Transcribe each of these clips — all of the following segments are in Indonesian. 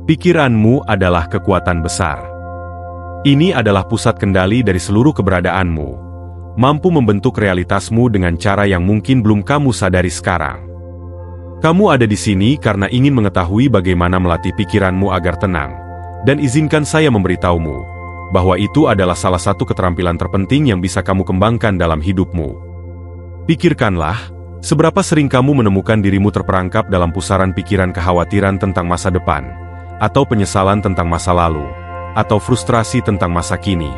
Pikiranmu adalah kekuatan besar. Ini adalah pusat kendali dari seluruh keberadaanmu, mampu membentuk realitasmu dengan cara yang mungkin belum kamu sadari sekarang. Kamu ada di sini karena ingin mengetahui bagaimana melatih pikiranmu agar tenang, dan izinkan saya memberitahumu bahwa itu adalah salah satu keterampilan terpenting yang bisa kamu kembangkan dalam hidupmu. Pikirkanlah, seberapa sering kamu menemukan dirimu terperangkap dalam pusaran pikiran kekhawatiran tentang masa depan, atau penyesalan tentang masa lalu, atau frustrasi tentang masa kini.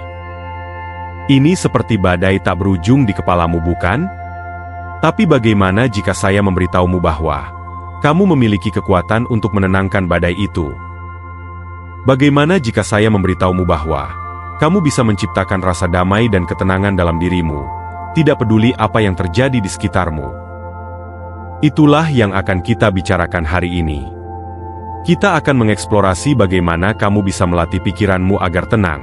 Ini seperti badai tak berujung di kepalamu, bukan? Tapi bagaimana jika saya memberitahumu bahwa kamu memiliki kekuatan untuk menenangkan badai itu? Bagaimana jika saya memberitahumu bahwa kamu bisa menciptakan rasa damai dan ketenangan dalam dirimu, tidak peduli apa yang terjadi di sekitarmu? Itulah yang akan kita bicarakan hari ini. Kita akan mengeksplorasi bagaimana kamu bisa melatih pikiranmu agar tenang,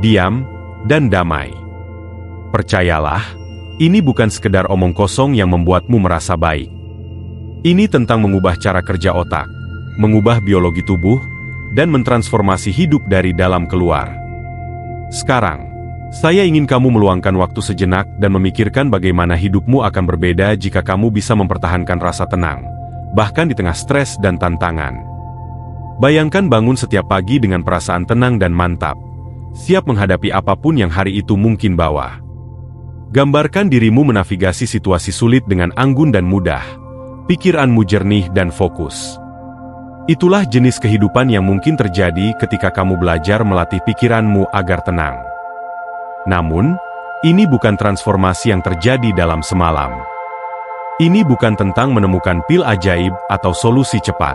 diam, dan damai. Percayalah, ini bukan sekedar omong kosong yang membuatmu merasa baik. Ini tentang mengubah cara kerja otak, mengubah biologi tubuh, dan mentransformasi hidup dari dalam keluar. Sekarang, saya ingin kamu meluangkan waktu sejenak dan memikirkan bagaimana hidupmu akan berbeda jika kamu bisa mempertahankan rasa tenang, bahkan di tengah stres dan tantangan. Bayangkan bangun setiap pagi dengan perasaan tenang dan mantap, siap menghadapi apapun yang hari itu mungkin bawa. Gambarkan dirimu menavigasi situasi sulit dengan anggun dan mudah, pikiranmu jernih dan fokus. Itulah jenis kehidupan yang mungkin terjadi ketika kamu belajar melatih pikiranmu agar tenang. Namun, ini bukan transformasi yang terjadi dalam semalam. Ini bukan tentang menemukan pil ajaib atau solusi cepat.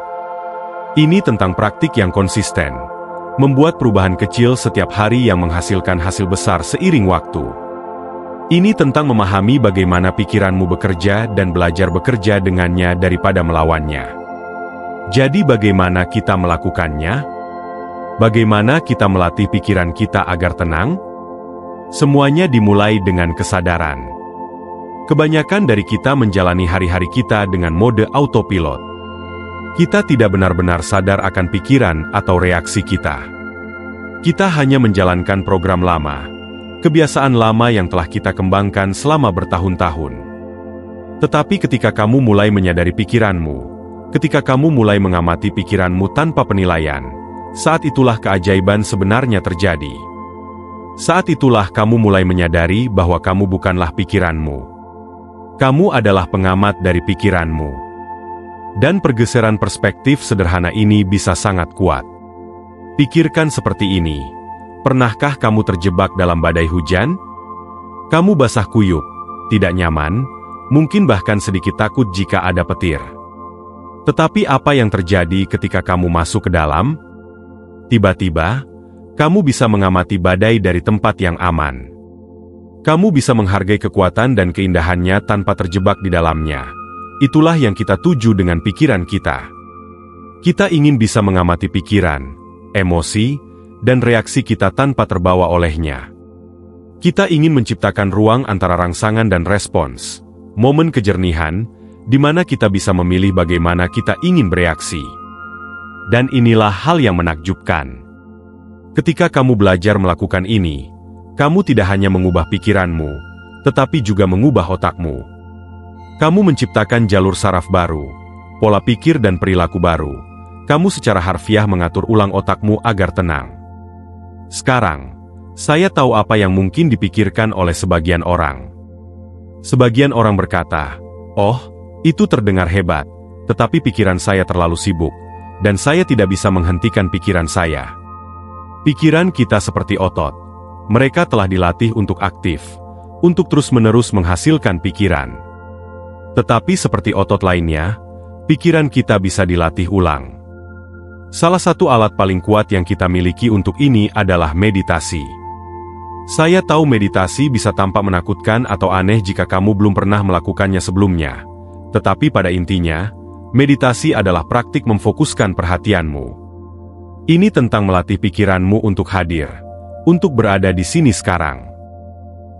Ini tentang praktik yang konsisten, membuat perubahan kecil setiap hari yang menghasilkan hasil besar seiring waktu. Ini tentang memahami bagaimana pikiranmu bekerja dan belajar bekerja dengannya daripada melawannya. Jadi bagaimana kita melakukannya? Bagaimana kita melatih pikiran kita agar tenang? Semuanya dimulai dengan kesadaran. Kebanyakan dari kita menjalani hari-hari kita dengan mode autopilot. Kita tidak benar-benar sadar akan pikiran atau reaksi kita. Kita hanya menjalankan program lama, kebiasaan lama yang telah kita kembangkan selama bertahun-tahun. Tetapi ketika kamu mulai menyadari pikiranmu, ketika kamu mulai mengamati pikiranmu tanpa penilaian, saat itulah keajaiban sebenarnya terjadi. Saat itulah kamu mulai menyadari bahwa kamu bukanlah pikiranmu. Kamu adalah pengamat dari pikiranmu. Dan pergeseran perspektif sederhana ini bisa sangat kuat. Pikirkan seperti ini. Pernahkah kamu terjebak dalam badai hujan? Kamu basah kuyup, tidak nyaman, mungkin bahkan sedikit takut jika ada petir. Tetapi apa yang terjadi ketika kamu masuk ke dalam? Tiba-tiba, kamu bisa mengamati badai dari tempat yang aman. Kamu bisa menghargai kekuatan dan keindahannya tanpa terjebak di dalamnya. Itulah yang kita tuju dengan pikiran kita. Kita ingin bisa mengamati pikiran, emosi, dan reaksi kita tanpa terbawa olehnya. Kita ingin menciptakan ruang antara rangsangan dan respons, momen kejernihan, di mana kita bisa memilih bagaimana kita ingin bereaksi. Dan inilah hal yang menakjubkan. Ketika kamu belajar melakukan ini, kamu tidak hanya mengubah pikiranmu, tetapi juga mengubah otakmu. Kamu menciptakan jalur saraf baru, pola pikir dan perilaku baru. Kamu secara harfiah mengatur ulang otakmu agar tenang. Sekarang, saya tahu apa yang mungkin dipikirkan oleh sebagian orang. Sebagian orang berkata, "Oh, itu terdengar hebat, tetapi pikiran saya terlalu sibuk, dan saya tidak bisa menghentikan pikiran saya." Pikiran kita seperti otot. Mereka telah dilatih untuk aktif, untuk terus-menerus menghasilkan pikiran. Tetapi seperti otot lainnya, pikiran kita bisa dilatih ulang. Salah satu alat paling kuat yang kita miliki untuk ini adalah meditasi. Saya tahu meditasi bisa tampak menakutkan atau aneh jika kamu belum pernah melakukannya sebelumnya. Tetapi pada intinya, meditasi adalah praktik memfokuskan perhatianmu. Ini tentang melatih pikiranmu untuk hadir, untuk berada di sini sekarang.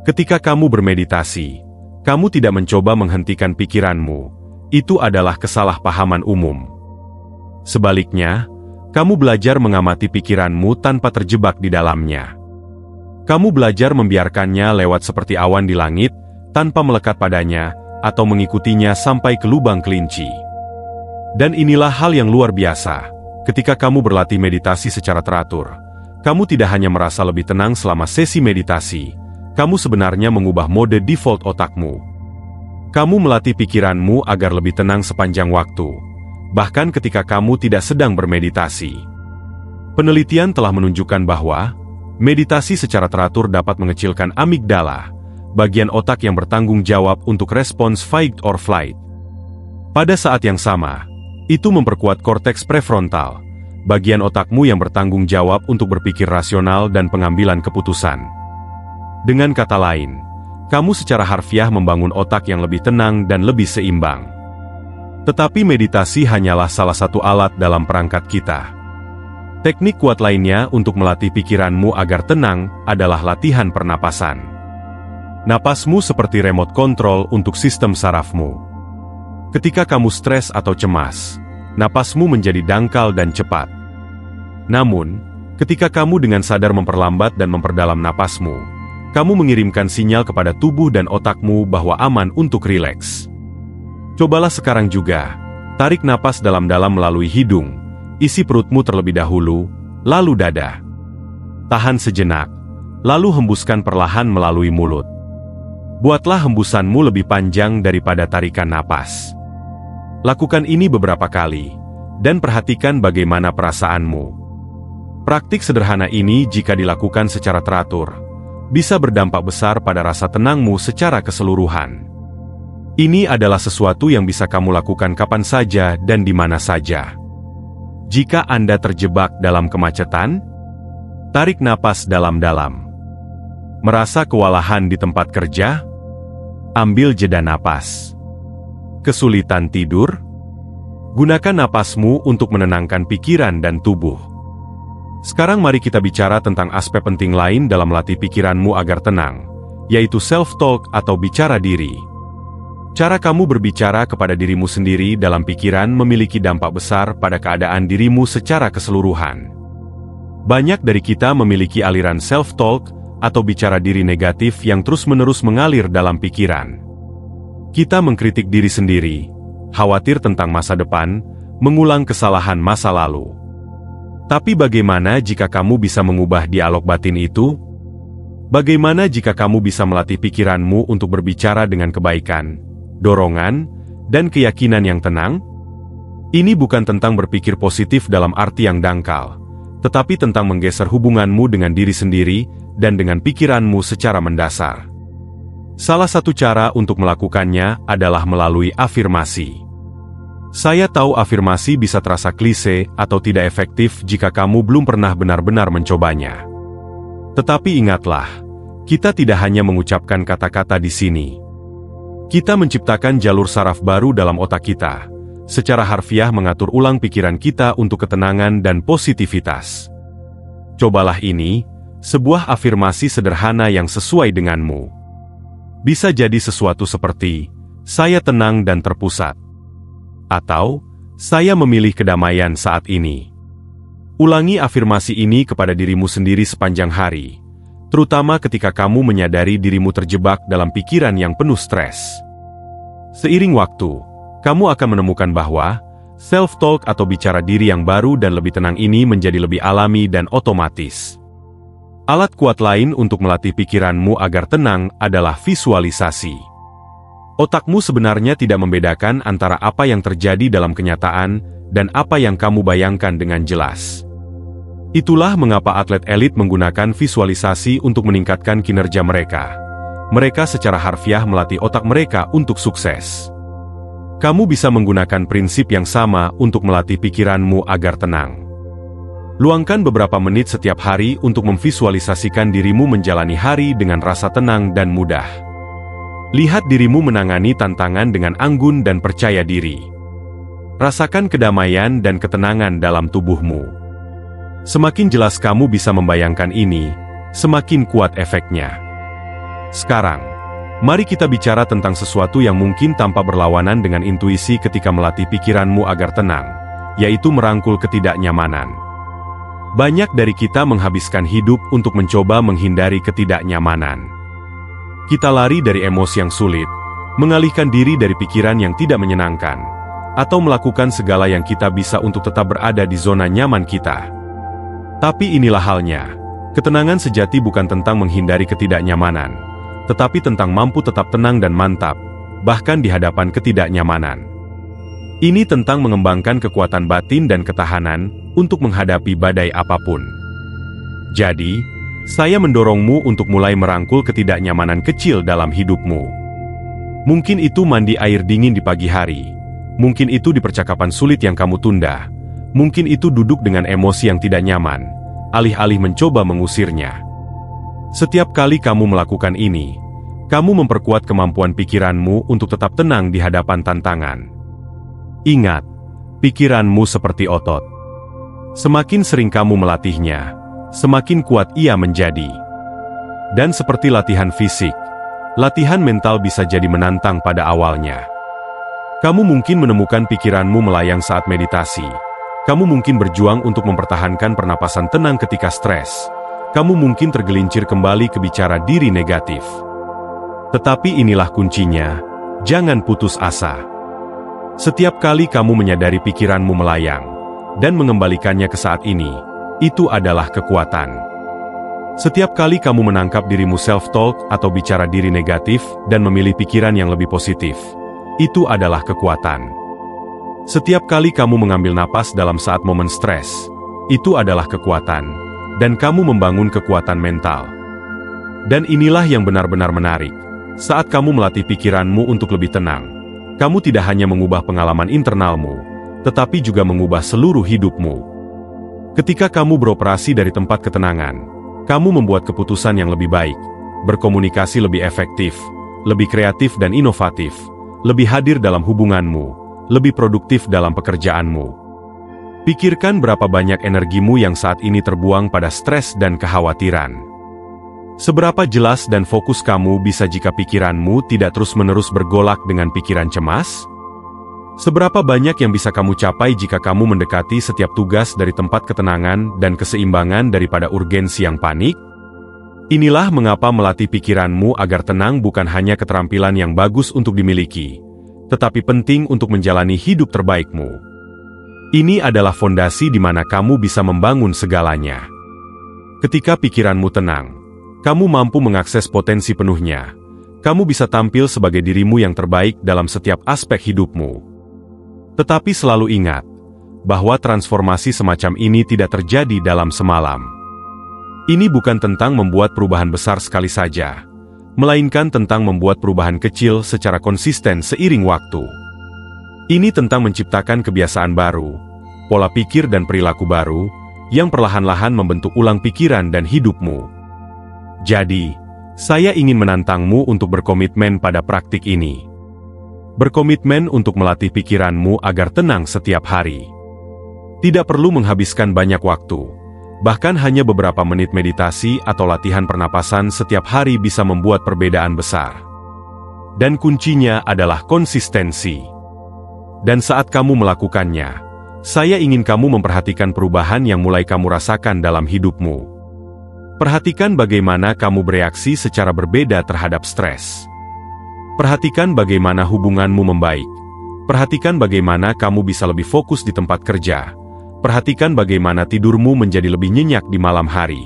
Ketika kamu bermeditasi, kamu tidak mencoba menghentikan pikiranmu. Itu adalah kesalahpahaman umum. Sebaliknya, Kamu belajar mengamati pikiranmu tanpa terjebak di dalamnya. Kamu belajar membiarkannya lewat seperti awan di langit, tanpa melekat padanya, atau mengikutinya sampai ke lubang kelinci. Dan inilah hal yang luar biasa. Ketika kamu berlatih meditasi secara teratur, kamu tidak hanya merasa lebih tenang selama sesi meditasi, kamu sebenarnya mengubah mode default otakmu. Kamu melatih pikiranmu agar lebih tenang sepanjang waktu, bahkan ketika kamu tidak sedang bermeditasi. Penelitian telah menunjukkan bahwa meditasi secara teratur dapat mengecilkan amigdala, bagian otak yang bertanggung jawab untuk respons fight or flight. Pada saat yang sama, itu memperkuat korteks prefrontal, bagian otakmu yang bertanggung jawab untuk berpikir rasional dan pengambilan keputusan. Dengan kata lain, kamu secara harfiah membangun otak yang lebih tenang dan lebih seimbang. Tetapi meditasi hanyalah salah satu alat dalam perangkat kita. Teknik kuat lainnya untuk melatih pikiranmu agar tenang adalah latihan pernapasan. Napasmu seperti remote control untuk sistem sarafmu. Ketika kamu stres atau cemas, napasmu menjadi dangkal dan cepat. Namun, ketika kamu dengan sadar memperlambat dan memperdalam napasmu, kamu mengirimkan sinyal kepada tubuh dan otakmu bahwa aman untuk rileks. Cobalah sekarang juga, tarik napas dalam-dalam melalui hidung, isi perutmu terlebih dahulu, lalu dada. Tahan sejenak, lalu hembuskan perlahan melalui mulut. Buatlah hembusanmu lebih panjang daripada tarikan napas. Lakukan ini beberapa kali, dan perhatikan bagaimana perasaanmu. Praktik sederhana ini jika dilakukan secara teratur, bisa berdampak besar pada rasa tenangmu secara keseluruhan. Ini adalah sesuatu yang bisa kamu lakukan kapan saja dan di mana saja. Jika Anda terjebak dalam kemacetan, tarik napas dalam-dalam. Merasa kewalahan di tempat kerja? Ambil jeda napas. Kesulitan tidur? Gunakan napasmu untuk menenangkan pikiran dan tubuh. Sekarang mari kita bicara tentang aspek penting lain dalam melatih pikiranmu agar tenang, yaitu self-talk atau bicara diri. Cara kamu berbicara kepada dirimu sendiri dalam pikiran memiliki dampak besar pada keadaan dirimu secara keseluruhan. Banyak dari kita memiliki aliran self-talk atau bicara diri negatif yang terus-menerus mengalir dalam pikiran. Kita mengkritik diri sendiri, khawatir tentang masa depan, mengulang kesalahan masa lalu. Tapi bagaimana jika kamu bisa mengubah dialog batin itu? Bagaimana jika kamu bisa melatih pikiranmu untuk berbicara dengan kebaikan, dorongan, dan keyakinan yang tenang? Ini bukan tentang berpikir positif dalam arti yang dangkal, tetapi tentang menggeser hubunganmu dengan diri sendiri dan dengan pikiranmu secara mendasar. Salah satu cara untuk melakukannya adalah melalui afirmasi. Saya tahu afirmasi bisa terasa klise atau tidak efektif jika kamu belum pernah benar-benar mencobanya. Tetapi ingatlah, kita tidak hanya mengucapkan kata-kata di sini. Kita menciptakan jalur saraf baru dalam otak kita, secara harfiah mengatur ulang pikiran kita untuk ketenangan dan positivitas. Cobalah ini, sebuah afirmasi sederhana yang sesuai denganmu. Bisa jadi sesuatu seperti, saya tenang dan terpusat. Atau, saya memilih kedamaian saat ini. Ulangi afirmasi ini kepada dirimu sendiri sepanjang hari, terutama ketika kamu menyadari dirimu terjebak dalam pikiran yang penuh stres. Seiring waktu, kamu akan menemukan bahwa self-talk atau bicara diri yang baru dan lebih tenang ini menjadi lebih alami dan otomatis. Alat kuat lain untuk melatih pikiranmu agar tenang adalah visualisasi. Otakmu sebenarnya tidak membedakan antara apa yang terjadi dalam kenyataan dan apa yang kamu bayangkan dengan jelas. Itulah mengapa atlet elit menggunakan visualisasi untuk meningkatkan kinerja mereka. Mereka secara harfiah melatih otak mereka untuk sukses. Kamu bisa menggunakan prinsip yang sama untuk melatih pikiranmu agar tenang. Luangkan beberapa menit setiap hari untuk memvisualisasikan dirimu menjalani hari dengan rasa tenang dan mudah. Lihat dirimu menangani tantangan dengan anggun dan percaya diri. Rasakan kedamaian dan ketenangan dalam tubuhmu. Semakin jelas kamu bisa membayangkan ini, semakin kuat efeknya. Sekarang, mari kita bicara tentang sesuatu yang mungkin tampak berlawanan dengan intuisi ketika melatih pikiranmu agar tenang, yaitu merangkul ketidaknyamanan. Banyak dari kita menghabiskan hidup untuk mencoba menghindari ketidaknyamanan. Kita lari dari emosi yang sulit, mengalihkan diri dari pikiran yang tidak menyenangkan, atau melakukan segala yang kita bisa untuk tetap berada di zona nyaman kita. Tapi inilah halnya, ketenangan sejati bukan tentang menghindari ketidaknyamanan, tetapi tentang mampu tetap tenang dan mantap, bahkan di hadapan ketidaknyamanan. Ini tentang mengembangkan kekuatan batin dan ketahanan untuk menghadapi badai apapun. Jadi, saya mendorongmu untuk mulai merangkul ketidaknyamanan kecil dalam hidupmu. Mungkin itu mandi air dingin di pagi hari, mungkin itu di percakapan sulit yang kamu tunda, mungkin itu duduk dengan emosi yang tidak nyaman, alih-alih mencoba mengusirnya. Setiap kali kamu melakukan ini, kamu memperkuat kemampuan pikiranmu untuk tetap tenang di hadapan tantangan. Ingat, pikiranmu seperti otot. Semakin sering kamu melatihnya, semakin kuat ia menjadi. Dan seperti latihan fisik, latihan mental bisa jadi menantang pada awalnya. Kamu mungkin menemukan pikiranmu melayang saat meditasi. Kamu mungkin berjuang untuk mempertahankan pernapasan tenang ketika stres. Kamu mungkin tergelincir kembali ke bicara diri negatif. Tetapi inilah kuncinya, jangan putus asa. Setiap kali kamu menyadari pikiranmu melayang, dan mengembalikannya ke saat ini, itu adalah kekuatan. Setiap kali kamu menangkap dirimu self-talk atau bicara diri negatif dan memilih pikiran yang lebih positif, itu adalah kekuatan. Setiap kali kamu mengambil napas dalam saat momen stres, itu adalah kekuatan, dan kamu membangun kekuatan mental. Dan inilah yang benar-benar menarik, saat kamu melatih pikiranmu untuk lebih tenang. Kamu tidak hanya mengubah pengalaman internalmu, tetapi juga mengubah seluruh hidupmu. Ketika kamu beroperasi dari tempat ketenangan, kamu membuat keputusan yang lebih baik, berkomunikasi lebih efektif, lebih kreatif dan inovatif, lebih hadir dalam hubunganmu, lebih produktif dalam pekerjaanmu. Pikirkan berapa banyak energimu yang saat ini terbuang pada stres dan kekhawatiran. Seberapa jelas dan fokus kamu bisa jika pikiranmu tidak terus-menerus bergolak dengan pikiran cemas? Seberapa banyak yang bisa kamu capai jika kamu mendekati setiap tugas dari tempat ketenangan dan keseimbangan daripada urgensi yang panik? Inilah mengapa melatih pikiranmu agar tenang bukan hanya keterampilan yang bagus untuk dimiliki, tetapi penting untuk menjalani hidup terbaikmu. Ini adalah fondasi di mana kamu bisa membangun segalanya. Ketika pikiranmu tenang, kamu mampu mengakses potensi penuhnya. Kamu bisa tampil sebagai dirimu yang terbaik dalam setiap aspek hidupmu. Tetapi selalu ingat, bahwa transformasi semacam ini tidak terjadi dalam semalam. Ini bukan tentang membuat perubahan besar sekali saja, melainkan tentang membuat perubahan kecil secara konsisten seiring waktu. Ini tentang menciptakan kebiasaan baru, pola pikir dan perilaku baru, yang perlahan-lahan membentuk ulang pikiran dan hidupmu. Jadi, saya ingin menantangmu untuk berkomitmen pada praktik ini. Berkomitmen untuk melatih pikiranmu agar tenang setiap hari. Tidak perlu menghabiskan banyak waktu, bahkan hanya beberapa menit meditasi atau latihan pernapasan setiap hari bisa membuat perbedaan besar. Dan kuncinya adalah konsistensi. Dan saat kamu melakukannya, saya ingin kamu memperhatikan perubahan yang mulai kamu rasakan dalam hidupmu. Perhatikan bagaimana kamu bereaksi secara berbeda terhadap stres. Perhatikan bagaimana hubunganmu membaik. Perhatikan bagaimana kamu bisa lebih fokus di tempat kerja. Perhatikan bagaimana tidurmu menjadi lebih nyenyak di malam hari.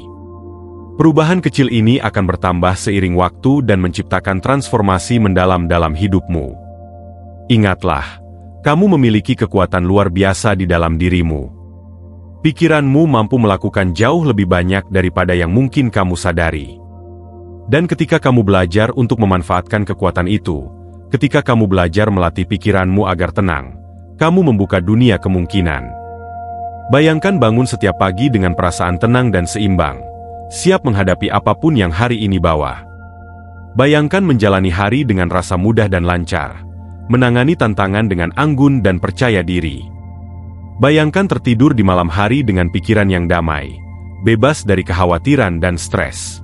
Perubahan kecil ini akan bertambah seiring waktu dan menciptakan transformasi mendalam dalam hidupmu. Ingatlah, kamu memiliki kekuatan luar biasa di dalam dirimu. Pikiranmu mampu melakukan jauh lebih banyak daripada yang mungkin kamu sadari. Dan ketika kamu belajar untuk memanfaatkan kekuatan itu, ketika kamu belajar melatih pikiranmu agar tenang, kamu membuka dunia kemungkinan. Bayangkan bangun setiap pagi dengan perasaan tenang dan seimbang, siap menghadapi apapun yang hari ini bawa. Bayangkan menjalani hari dengan rasa mudah dan lancar, menangani tantangan dengan anggun dan percaya diri. Bayangkan tertidur di malam hari dengan pikiran yang damai, bebas dari kekhawatiran dan stres.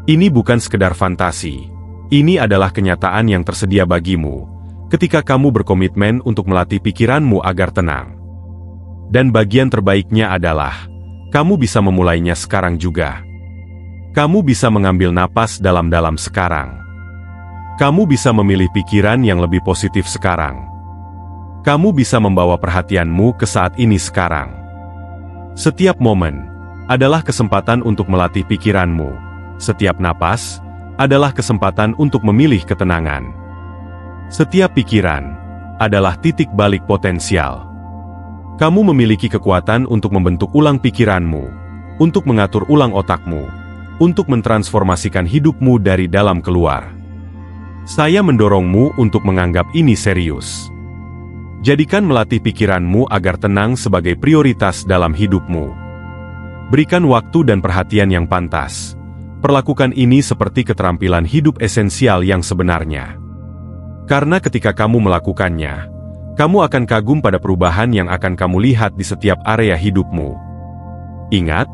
Ini bukan sekedar fantasi, ini adalah kenyataan yang tersedia bagimu, ketika kamu berkomitmen untuk melatih pikiranmu agar tenang. Dan bagian terbaiknya adalah, kamu bisa memulainya sekarang juga. Kamu bisa mengambil napas dalam-dalam sekarang. Kamu bisa memilih pikiran yang lebih positif sekarang. Kamu bisa membawa perhatianmu ke saat ini sekarang. Setiap momen adalah kesempatan untuk melatih pikiranmu. Setiap napas adalah kesempatan untuk memilih ketenangan. Setiap pikiran adalah titik balik potensial. Kamu memiliki kekuatan untuk membentuk ulang pikiranmu, untuk mengatur ulang otakmu, untuk mentransformasikan hidupmu dari dalam keluar. Saya mendorongmu untuk menganggap ini serius. Jadikan melatih pikiranmu agar tenang sebagai prioritas dalam hidupmu. Berikan waktu dan perhatian yang pantas. Perlakukan ini seperti keterampilan hidup esensial yang sebenarnya. Karena ketika kamu melakukannya, kamu akan kagum pada perubahan yang akan kamu lihat di setiap area hidupmu. Ingat,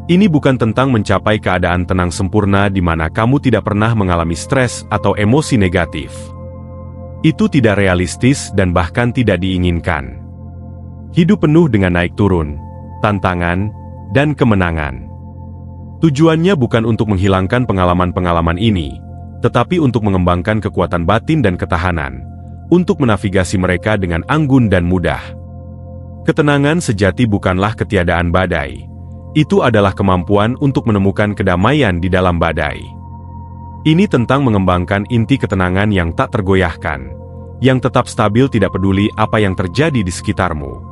ini bukan tentang mencapai keadaan tenang sempurna di mana kamu tidak pernah mengalami stres atau emosi negatif. Itu tidak realistis dan bahkan tidak diinginkan. Hidup penuh dengan naik turun, tantangan, dan kemenangan. Tujuannya bukan untuk menghilangkan pengalaman-pengalaman ini, tetapi untuk mengembangkan kekuatan batin dan ketahanan, untuk menavigasi mereka dengan anggun dan mudah. Ketenangan sejati bukanlah ketiadaan badai. Itu adalah kemampuan untuk menemukan kedamaian di dalam badai. Ini tentang mengembangkan inti ketenangan yang tak tergoyahkan, yang tetap stabil tidak peduli apa yang terjadi di sekitarmu.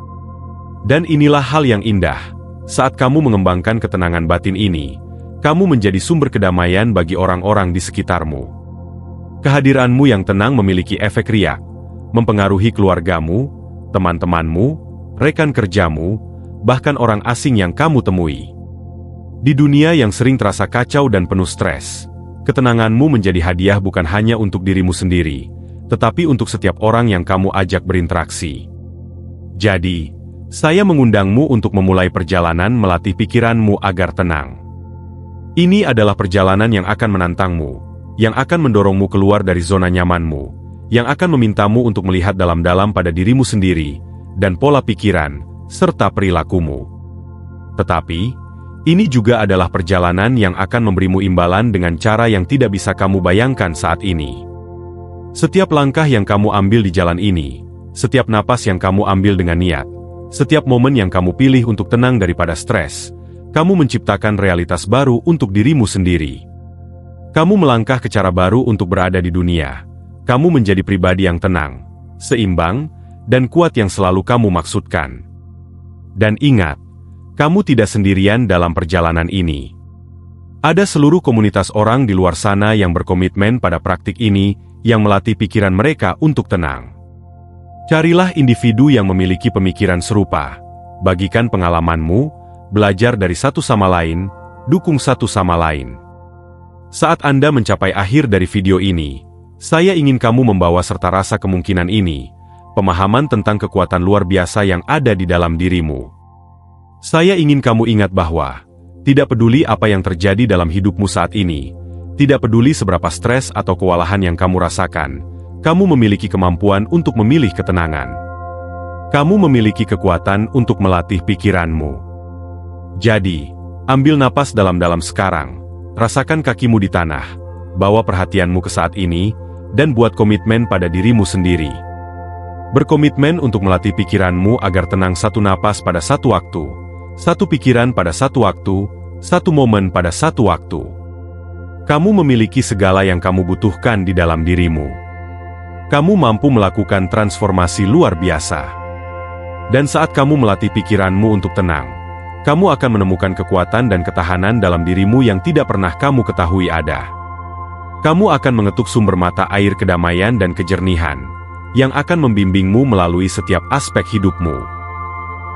Dan inilah hal yang indah, saat kamu mengembangkan ketenangan batin ini, kamu menjadi sumber kedamaian bagi orang-orang di sekitarmu. Kehadiranmu yang tenang memiliki efek riak, mempengaruhi keluargamu, teman-temanmu, rekan kerjamu, bahkan orang asing yang kamu temui. Di dunia yang sering terasa kacau dan penuh stres, ketenanganmu menjadi hadiah bukan hanya untuk dirimu sendiri, tetapi untuk setiap orang yang kamu ajak berinteraksi. Jadi, saya mengundangmu untuk memulai perjalanan melatih pikiranmu agar tenang. Ini adalah perjalanan yang akan menantangmu, yang akan mendorongmu keluar dari zona nyamanmu, yang akan memintamu untuk melihat dalam-dalam pada dirimu sendiri, dan pola pikiran, serta perilakumu. Tetapi, ini juga adalah perjalanan yang akan memberimu imbalan dengan cara yang tidak bisa kamu bayangkan saat ini. Setiap langkah yang kamu ambil di jalan ini, setiap napas yang kamu ambil dengan niat, setiap momen yang kamu pilih untuk tenang daripada stres, kamu menciptakan realitas baru untuk dirimu sendiri. Kamu melangkah ke cara baru untuk berada di dunia. Kamu menjadi pribadi yang tenang, seimbang, dan kuat yang selalu kamu maksudkan. Dan ingat, kamu tidak sendirian dalam perjalanan ini. Ada seluruh komunitas orang di luar sana yang berkomitmen pada praktik ini, yang melatih pikiran mereka untuk tenang. Carilah individu yang memiliki pemikiran serupa. Bagikan pengalamanmu, belajar dari satu sama lain, dukung satu sama lain. Saat Anda mencapai akhir dari video ini, saya ingin kamu membawa serta rasa kemungkinan ini, pemahaman tentang kekuatan luar biasa yang ada di dalam dirimu. Saya ingin kamu ingat bahwa, tidak peduli apa yang terjadi dalam hidupmu saat ini, tidak peduli seberapa stres atau kewalahan yang kamu rasakan, kamu memiliki kemampuan untuk memilih ketenangan. Kamu memiliki kekuatan untuk melatih pikiranmu. Jadi, ambil napas dalam-dalam sekarang. Rasakan kakimu di tanah, bawa perhatianmu ke saat ini, dan buat komitmen pada dirimu sendiri. Berkomitmen untuk melatih pikiranmu agar tenang satu napas pada satu waktu, satu pikiran pada satu waktu, satu momen pada satu waktu. Kamu memiliki segala yang kamu butuhkan di dalam dirimu. Kamu mampu melakukan transformasi luar biasa. Dan saat kamu melatih pikiranmu untuk tenang, kamu akan menemukan kekuatan dan ketahanan dalam dirimu yang tidak pernah kamu ketahui ada. Kamu akan mengetuk sumber mata air kedamaian dan kejernihan, yang akan membimbingmu melalui setiap aspek hidupmu.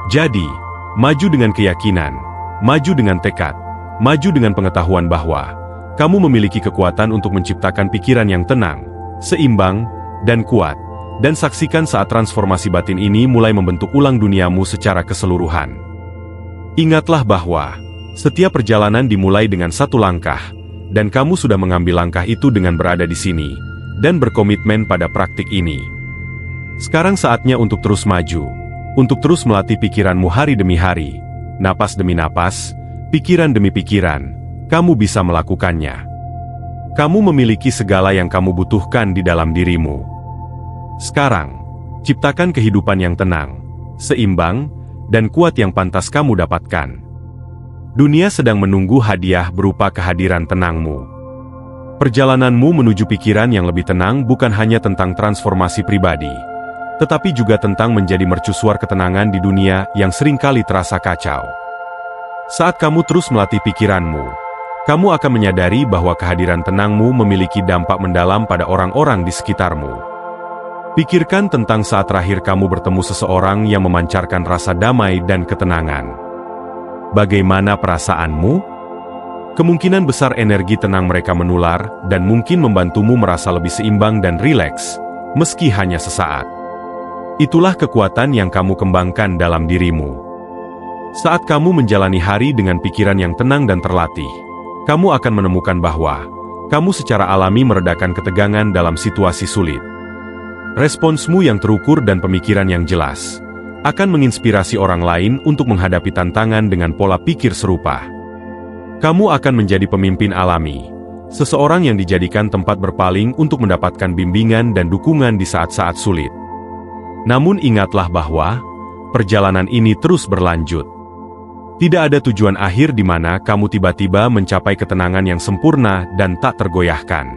Jadi, maju dengan keyakinan, maju dengan tekad, maju dengan pengetahuan bahwa kamu memiliki kekuatan untuk menciptakan pikiran yang tenang, seimbang, dan kuat, dan saksikan saat transformasi batin ini mulai membentuk ulang duniamu secara keseluruhan. Ingatlah bahwa setiap perjalanan dimulai dengan satu langkah, dan kamu sudah mengambil langkah itu dengan berada di sini, dan berkomitmen pada praktik ini. Sekarang saatnya untuk terus maju, untuk terus melatih pikiranmu hari demi hari, napas demi napas, pikiran demi pikiran, kamu bisa melakukannya. Kamu memiliki segala yang kamu butuhkan di dalam dirimu. Sekarang, ciptakan kehidupan yang tenang, seimbang, dan kuat yang pantas kamu dapatkan. Dunia sedang menunggu hadiah berupa kehadiran tenangmu. Perjalananmu menuju pikiran yang lebih tenang bukan hanya tentang transformasi pribadi, tetapi juga tentang menjadi mercusuar ketenangan di dunia yang seringkali terasa kacau. Saat kamu terus melatih pikiranmu, kamu akan menyadari bahwa kehadiran tenangmu memiliki dampak mendalam pada orang-orang di sekitarmu. Pikirkan tentang saat terakhir kamu bertemu seseorang yang memancarkan rasa damai dan ketenangan. Bagaimana perasaanmu? Kemungkinan besar energi tenang mereka menular dan mungkin membantumu merasa lebih seimbang dan rileks, meski hanya sesaat. Itulah kekuatan yang kamu kembangkan dalam dirimu. Saat kamu menjalani hari dengan pikiran yang tenang dan terlatih, kamu akan menemukan bahwa kamu secara alami meredakan ketegangan dalam situasi sulit. Responsmu yang terukur dan pemikiran yang jelas akan menginspirasi orang lain untuk menghadapi tantangan dengan pola pikir serupa. Kamu akan menjadi pemimpin alami, seseorang yang dijadikan tempat berpaling untuk mendapatkan bimbingan dan dukungan di saat-saat sulit. Namun ingatlah bahwa perjalanan ini terus berlanjut. Tidak ada tujuan akhir di mana kamu tiba-tiba mencapai ketenangan yang sempurna dan tak tergoyahkan.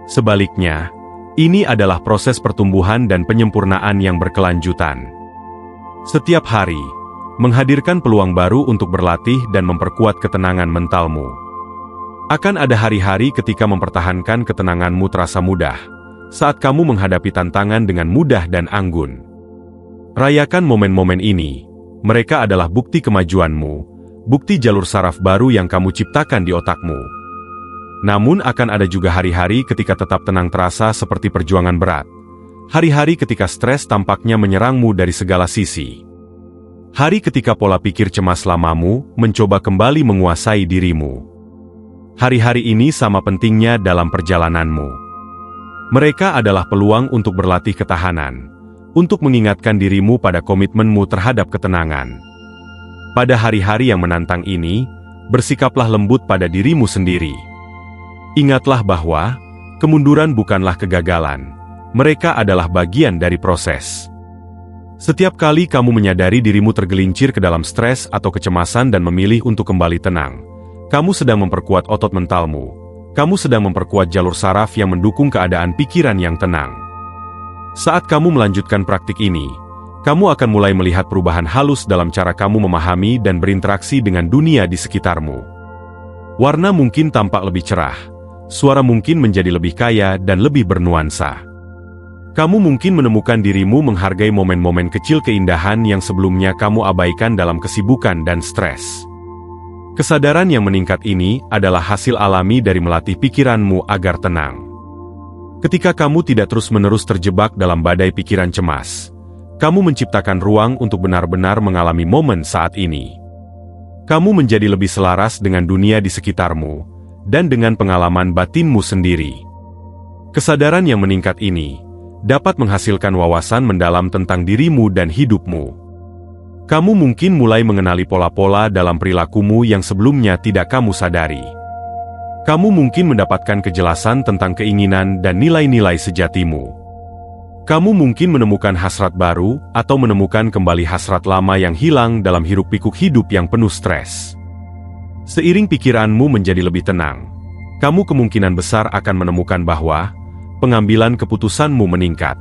Sebaliknya, ini adalah proses pertumbuhan dan penyempurnaan yang berkelanjutan. Setiap hari menghadirkan peluang baru untuk berlatih dan memperkuat ketenangan mentalmu. Akan ada hari-hari ketika mempertahankan ketenanganmu terasa mudah, saat kamu menghadapi tantangan dengan mudah dan anggun. Rayakan momen-momen ini, mereka adalah bukti kemajuanmu, bukti jalur saraf baru yang kamu ciptakan di otakmu. Namun akan ada juga hari-hari ketika tetap tenang terasa seperti perjuangan berat. Hari-hari ketika stres tampaknya menyerangmu dari segala sisi. Hari ketika pola pikir cemas lamamu mencoba kembali menguasai dirimu. Hari-hari ini sama pentingnya dalam perjalananmu. Mereka adalah peluang untuk berlatih ketahanan, untuk mengingatkan dirimu pada komitmenmu terhadap ketenangan. Pada hari-hari yang menantang ini, bersikaplah lembut pada dirimu sendiri. Ingatlah bahwa kemunduran bukanlah kegagalan, mereka adalah bagian dari proses. Setiap kali kamu menyadari dirimu tergelincir ke dalam stres atau kecemasan dan memilih untuk kembali tenang, kamu sedang memperkuat otot mentalmu. Kamu sedang memperkuat jalur saraf yang mendukung keadaan pikiran yang tenang. Saat kamu melanjutkan praktik ini, kamu akan mulai melihat perubahan halus dalam cara kamu memahami dan berinteraksi dengan dunia di sekitarmu. Warna mungkin tampak lebih cerah, suara mungkin menjadi lebih kaya dan lebih bernuansa. Kamu mungkin menemukan dirimu menghargai momen-momen kecil keindahan yang sebelumnya kamu abaikan dalam kesibukan dan stres. Kesadaran yang meningkat ini adalah hasil alami dari melatih pikiranmu agar tenang. Ketika kamu tidak terus-menerus terjebak dalam badai pikiran cemas, kamu menciptakan ruang untuk benar-benar mengalami momen saat ini. Kamu menjadi lebih selaras dengan dunia di sekitarmu, dan dengan pengalaman batinmu sendiri. Kesadaran yang meningkat ini dapat menghasilkan wawasan mendalam tentang dirimu dan hidupmu. Kamu mungkin mulai mengenali pola-pola dalam perilakumu yang sebelumnya tidak kamu sadari. Kamu mungkin mendapatkan kejelasan tentang keinginan dan nilai-nilai sejatimu. Kamu mungkin menemukan hasrat baru atau menemukan kembali hasrat lama yang hilang dalam hiruk-pikuk hidup yang penuh stres. Seiring pikiranmu menjadi lebih tenang, kamu kemungkinan besar akan menemukan bahwa pengambilan keputusanmu meningkat.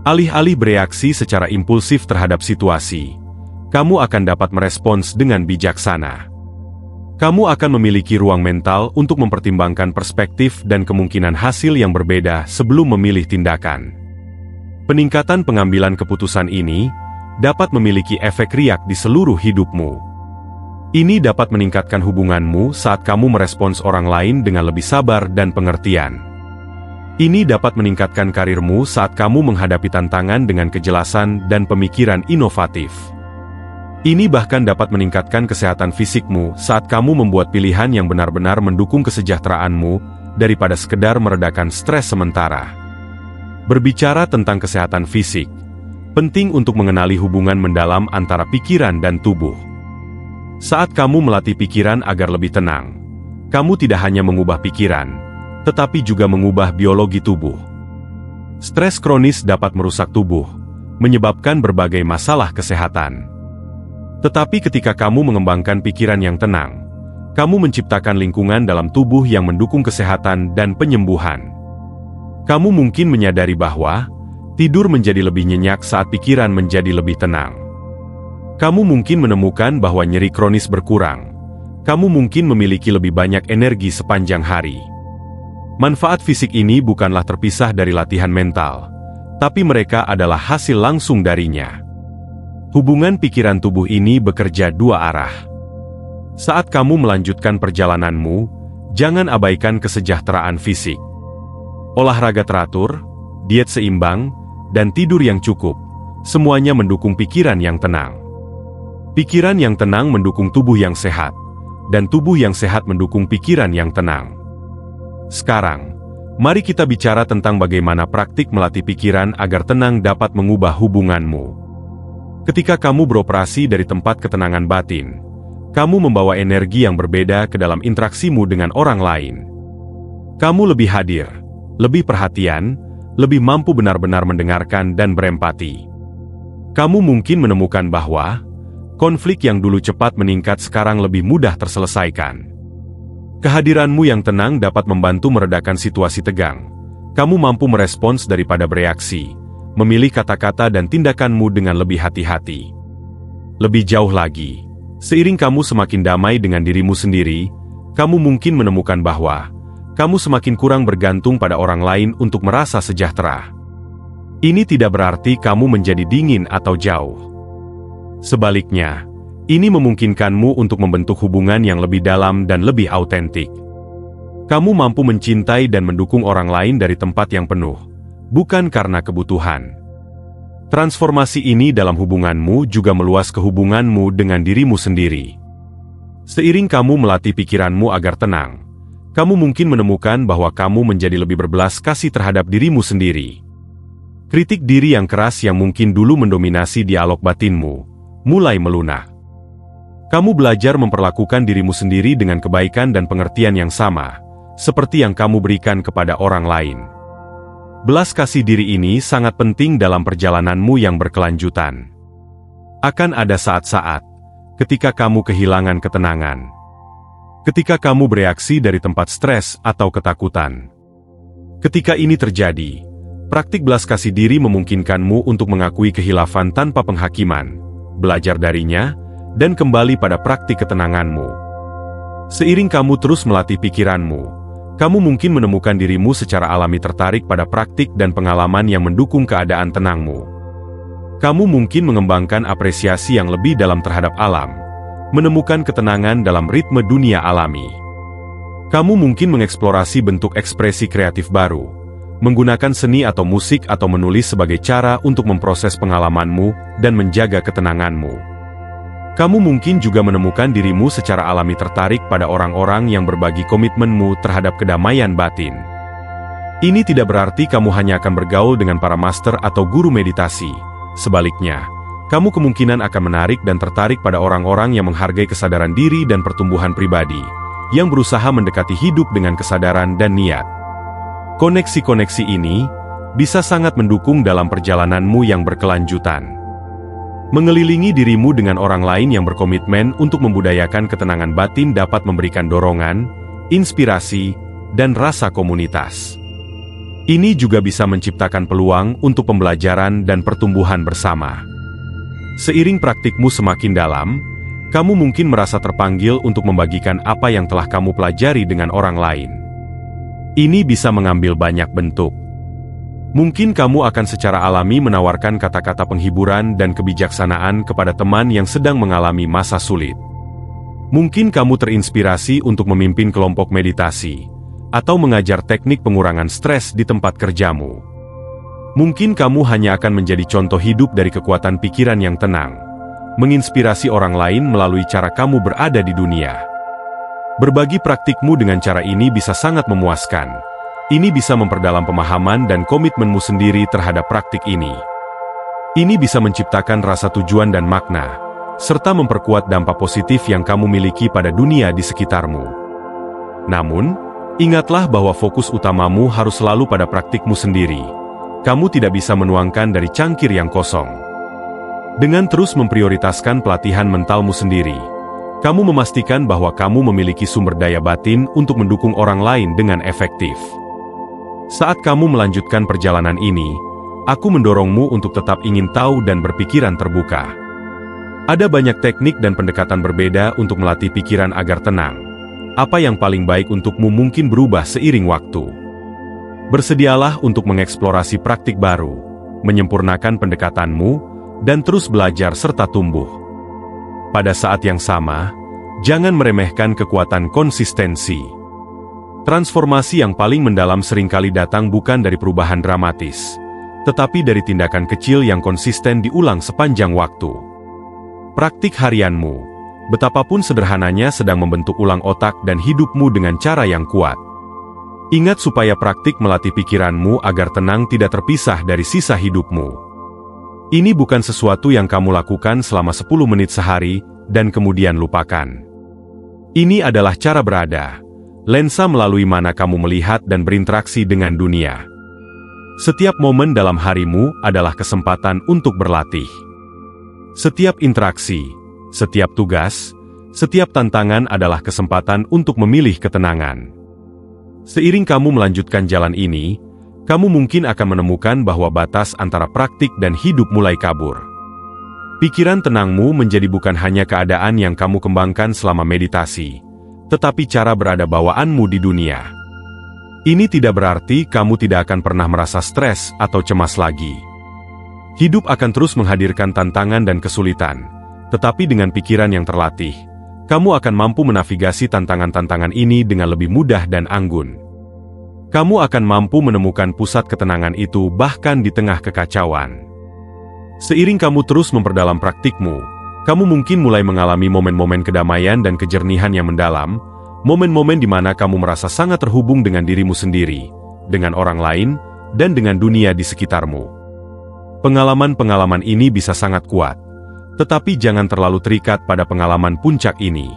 Alih-alih bereaksi secara impulsif terhadap situasi, kamu akan dapat merespons dengan bijaksana. Kamu akan memiliki ruang mental untuk mempertimbangkan perspektif dan kemungkinan hasil yang berbeda sebelum memilih tindakan. Peningkatan pengambilan keputusan ini dapat memiliki efek riak di seluruh hidupmu. Ini dapat meningkatkan hubunganmu saat kamu merespons orang lain dengan lebih sabar dan pengertian. Ini dapat meningkatkan karirmu saat kamu menghadapi tantangan dengan kejelasan dan pemikiran inovatif. Ini bahkan dapat meningkatkan kesehatan fisikmu saat kamu membuat pilihan yang benar-benar mendukung kesejahteraanmu daripada sekedar meredakan stres sementara. Berbicara tentang kesehatan fisik, Penting untuk mengenali hubungan mendalam antara pikiran dan tubuh. Saat kamu melatih pikiran agar lebih tenang, kamu tidak hanya mengubah pikiran, tetapi juga mengubah biologi tubuh. Stres kronis dapat merusak tubuh, menyebabkan berbagai masalah kesehatan. Tetapi ketika kamu mengembangkan pikiran yang tenang, kamu menciptakan lingkungan dalam tubuh yang mendukung kesehatan dan penyembuhan. Kamu mungkin menyadari bahwa tidur menjadi lebih nyenyak saat pikiran menjadi lebih tenang. Kamu mungkin menemukan bahwa nyeri kronis berkurang. Kamu mungkin memiliki lebih banyak energi sepanjang hari. Manfaat fisik ini bukanlah terpisah dari latihan mental, tapi mereka adalah hasil langsung darinya. Hubungan pikiran tubuh ini bekerja dua arah. Saat kamu melanjutkan perjalananmu, jangan abaikan kesejahteraan fisik. Olahraga teratur, diet seimbang, dan tidur yang cukup, semuanya mendukung pikiran yang tenang. Pikiran yang tenang mendukung tubuh yang sehat, dan tubuh yang sehat mendukung pikiran yang tenang. Sekarang, mari kita bicara tentang bagaimana praktik melatih pikiran agar tenang dapat mengubah hubunganmu. Ketika kamu beroperasi dari tempat ketenangan batin, kamu membawa energi yang berbeda ke dalam interaksimu dengan orang lain. Kamu lebih hadir, lebih perhatian, lebih mampu benar-benar mendengarkan dan berempati. Kamu mungkin menemukan bahwa konflik yang dulu cepat meningkat sekarang lebih mudah terselesaikan. Kehadiranmu yang tenang dapat membantu meredakan situasi tegang. Kamu mampu merespons daripada bereaksi, memilih kata-kata dan tindakanmu dengan lebih hati-hati. Lebih jauh lagi, seiring kamu semakin damai dengan dirimu sendiri, kamu mungkin menemukan bahwa kamu semakin kurang bergantung pada orang lain untuk merasa sejahtera. Ini tidak berarti kamu menjadi dingin atau jauh. Sebaliknya, ini memungkinkanmu untuk membentuk hubungan yang lebih dalam dan lebih autentik. Kamu mampu mencintai dan mendukung orang lain dari tempat yang penuh, bukan karena kebutuhan. Transformasi ini dalam hubunganmu juga meluas ke hubunganmu dengan dirimu sendiri. Seiring kamu melatih pikiranmu agar tenang, kamu mungkin menemukan bahwa kamu menjadi lebih berbelas kasih terhadap dirimu sendiri. Kritik diri yang keras yang mungkin dulu mendominasi dialog batinmu, mulai melunak. Kamu belajar memperlakukan dirimu sendiri dengan kebaikan dan pengertian yang sama, seperti yang kamu berikan kepada orang lain. Belas kasih diri ini sangat penting dalam perjalananmu yang berkelanjutan. Akan ada saat-saat ketika kamu kehilangan ketenangan. Ketika kamu bereaksi dari tempat stres atau ketakutan. Ketika ini terjadi, praktik belas kasih diri memungkinkanmu untuk mengakui kehilafan tanpa penghakiman, belajar darinya, dan kembali pada praktik ketenanganmu. Seiring kamu terus melatih pikiranmu, kamu mungkin menemukan dirimu secara alami tertarik pada praktik dan pengalaman yang mendukung keadaan tenangmu. Kamu mungkin mengembangkan apresiasi yang lebih dalam terhadap alam, menemukan ketenangan dalam ritme dunia alami. Kamu mungkin mengeksplorasi bentuk ekspresi kreatif baru, menggunakan seni atau musik atau menulis sebagai cara untuk memproses pengalamanmu dan menjaga ketenanganmu. Kamu mungkin juga menemukan dirimu secara alami tertarik pada orang-orang yang berbagi komitmenmu terhadap kedamaian batin. Ini tidak berarti kamu hanya akan bergaul dengan para master atau guru meditasi. Sebaliknya, kamu kemungkinan akan menarik dan tertarik pada orang-orang yang menghargai kesadaran diri dan pertumbuhan pribadi, yang berusaha mendekati hidup dengan kesadaran dan niat. Koneksi-koneksi ini bisa sangat mendukung dalam perjalananmu yang berkelanjutan. Mengelilingi dirimu dengan orang lain yang berkomitmen untuk membudayakan ketenangan batin dapat memberikan dorongan, inspirasi, dan rasa komunitas. Ini juga bisa menciptakan peluang untuk pembelajaran dan pertumbuhan bersama. Seiring praktikmu semakin dalam, kamu mungkin merasa terpanggil untuk membagikan apa yang telah kamu pelajari dengan orang lain. Ini bisa mengambil banyak bentuk. Mungkin kamu akan secara alami menawarkan kata-kata penghiburan dan kebijaksanaan kepada teman yang sedang mengalami masa sulit. Mungkin kamu terinspirasi untuk memimpin kelompok meditasi, atau mengajar teknik pengurangan stres di tempat kerjamu. Mungkin kamu hanya akan menjadi contoh hidup dari kekuatan pikiran yang tenang, menginspirasi orang lain melalui cara kamu berada di dunia. Berbagi praktikmu dengan cara ini bisa sangat memuaskan. Ini bisa memperdalam pemahaman dan komitmenmu sendiri terhadap praktik ini. Ini bisa menciptakan rasa tujuan dan makna, serta memperkuat dampak positif yang kamu miliki pada dunia di sekitarmu. Namun, ingatlah bahwa fokus utamamu harus selalu pada praktikmu sendiri. Kamu tidak bisa menuangkan dari cangkir yang kosong. Dengan terus memprioritaskan pelatihan mentalmu sendiri, kamu memastikan bahwa kamu memiliki sumber daya batin untuk mendukung orang lain dengan efektif. Saat kamu melanjutkan perjalanan ini, aku mendorongmu untuk tetap ingin tahu dan berpikiran terbuka. Ada banyak teknik dan pendekatan berbeda untuk melatih pikiran agar tenang. Apa yang paling baik untukmu mungkin berubah seiring waktu. Bersedialah untuk mengeksplorasi praktik baru, menyempurnakan pendekatanmu, dan terus belajar serta tumbuh. Pada saat yang sama, jangan meremehkan kekuatan konsistensi. Transformasi yang paling mendalam seringkali datang bukan dari perubahan dramatis, tetapi dari tindakan kecil yang konsisten diulang sepanjang waktu. Praktik harianmu, betapapun sederhananya, sedang membentuk ulang otak dan hidupmu dengan cara yang kuat. Ingat supaya praktik melatih pikiranmu agar tenang tidak terpisah dari sisa hidupmu. Ini bukan sesuatu yang kamu lakukan selama 10 menit sehari, dan kemudian lupakan. Ini adalah cara berada, lensa melalui mana kamu melihat dan berinteraksi dengan dunia. Setiap momen dalam harimu adalah kesempatan untuk berlatih. Setiap interaksi, setiap tugas, setiap tantangan adalah kesempatan untuk memilih ketenangan. Seiring kamu melanjutkan jalan ini, kamu mungkin akan menemukan bahwa batas antara praktik dan hidup mulai kabur. Pikiran tenangmu menjadi bukan hanya keadaan yang kamu kembangkan selama meditasi, tetapi cara berada bawaanmu di dunia. Ini tidak berarti kamu tidak akan pernah merasa stres atau cemas lagi. Hidup akan terus menghadirkan tantangan dan kesulitan, tetapi dengan pikiran yang terlatih, kamu akan mampu menavigasi tantangan-tantangan ini dengan lebih mudah dan anggun. Kamu akan mampu menemukan pusat ketenangan itu bahkan di tengah kekacauan. Seiring kamu terus memperdalam praktikmu, kamu mungkin mulai mengalami momen-momen kedamaian dan kejernihan yang mendalam, momen-momen di mana kamu merasa sangat terhubung dengan dirimu sendiri, dengan orang lain, dan dengan dunia di sekitarmu. Pengalaman-pengalaman ini bisa sangat kuat, tetapi jangan terlalu terikat pada pengalaman puncak ini.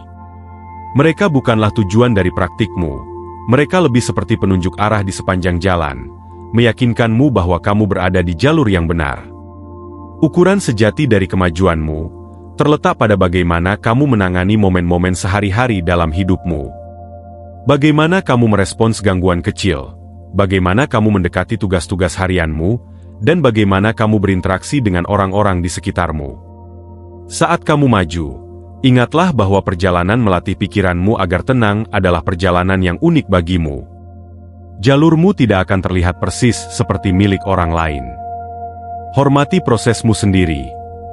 Mereka bukanlah tujuan dari praktikmu, mereka lebih seperti penunjuk arah di sepanjang jalan, meyakinkanmu bahwa kamu berada di jalur yang benar. Ukuran sejati dari kemajuanmu terletak pada bagaimana kamu menangani momen-momen sehari-hari dalam hidupmu. Bagaimana kamu merespons gangguan kecil, bagaimana kamu mendekati tugas-tugas harianmu, dan bagaimana kamu berinteraksi dengan orang-orang di sekitarmu. Saat kamu maju, ingatlah bahwa perjalanan melatih pikiranmu agar tenang adalah perjalanan yang unik bagimu. Jalurmu tidak akan terlihat persis seperti milik orang lain. Hormati prosesmu sendiri,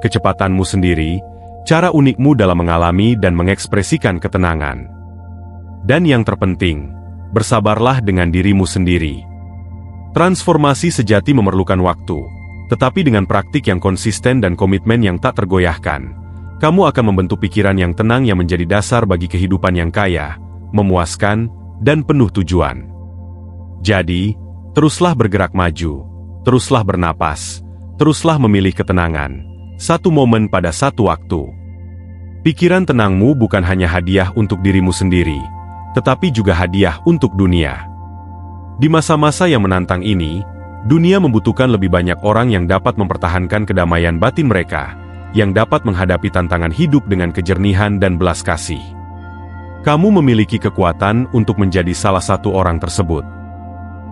kecepatanmu sendiri, cara unikmu dalam mengalami dan mengekspresikan ketenangan. Dan yang terpenting, bersabarlah dengan dirimu sendiri. Transformasi sejati memerlukan waktu, tetapi dengan praktik yang konsisten dan komitmen yang tak tergoyahkan, kamu akan membentuk pikiran yang tenang yang menjadi dasar bagi kehidupan yang kaya, memuaskan, dan penuh tujuan. Jadi, teruslah bergerak maju, teruslah bernapas, teruslah memilih ketenangan, satu momen pada satu waktu. Pikiran tenangmu bukan hanya hadiah untuk dirimu sendiri, tetapi juga hadiah untuk dunia. Di masa-masa yang menantang ini, dunia membutuhkan lebih banyak orang yang dapat mempertahankan kedamaian batin mereka, yang dapat menghadapi tantangan hidup dengan kejernihan dan belas kasih. Kamu memiliki kekuatan untuk menjadi salah satu orang tersebut.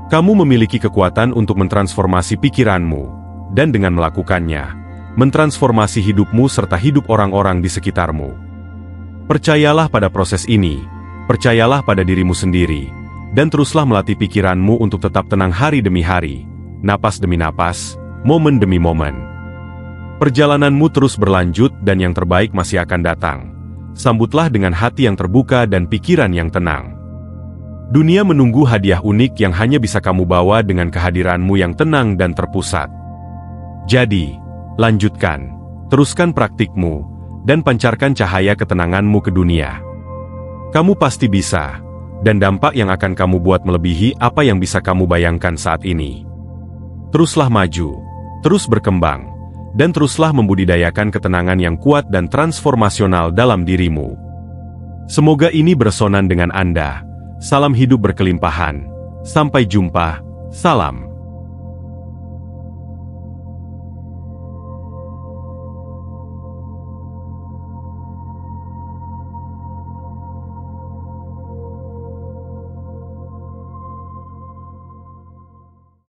Kamu memiliki kekuatan untuk mentransformasi pikiranmu, dan dengan melakukannya, mentransformasi hidupmu serta hidup orang-orang di sekitarmu. Percayalah pada proses ini, percayalah pada dirimu sendiri, dan teruslah melatih pikiranmu untuk tetap tenang hari demi hari, napas demi napas, momen demi momen. Perjalananmu terus berlanjut dan yang terbaik masih akan datang. Sambutlah dengan hati yang terbuka dan pikiran yang tenang. Dunia menunggu hadiah unik yang hanya bisa kamu bawa dengan kehadiranmu yang tenang dan terpusat. Jadi, lanjutkan, teruskan praktikmu, dan pancarkan cahaya ketenanganmu ke dunia. Kamu pasti bisa. Dan dampak yang akan kamu buat melebihi apa yang bisa kamu bayangkan saat ini. Teruslah maju, terus berkembang, dan teruslah membudidayakan ketenangan yang kuat dan transformasional dalam dirimu. Semoga ini bersonan dengan Anda. Salam hidup berkelimpahan. Sampai jumpa. Salam.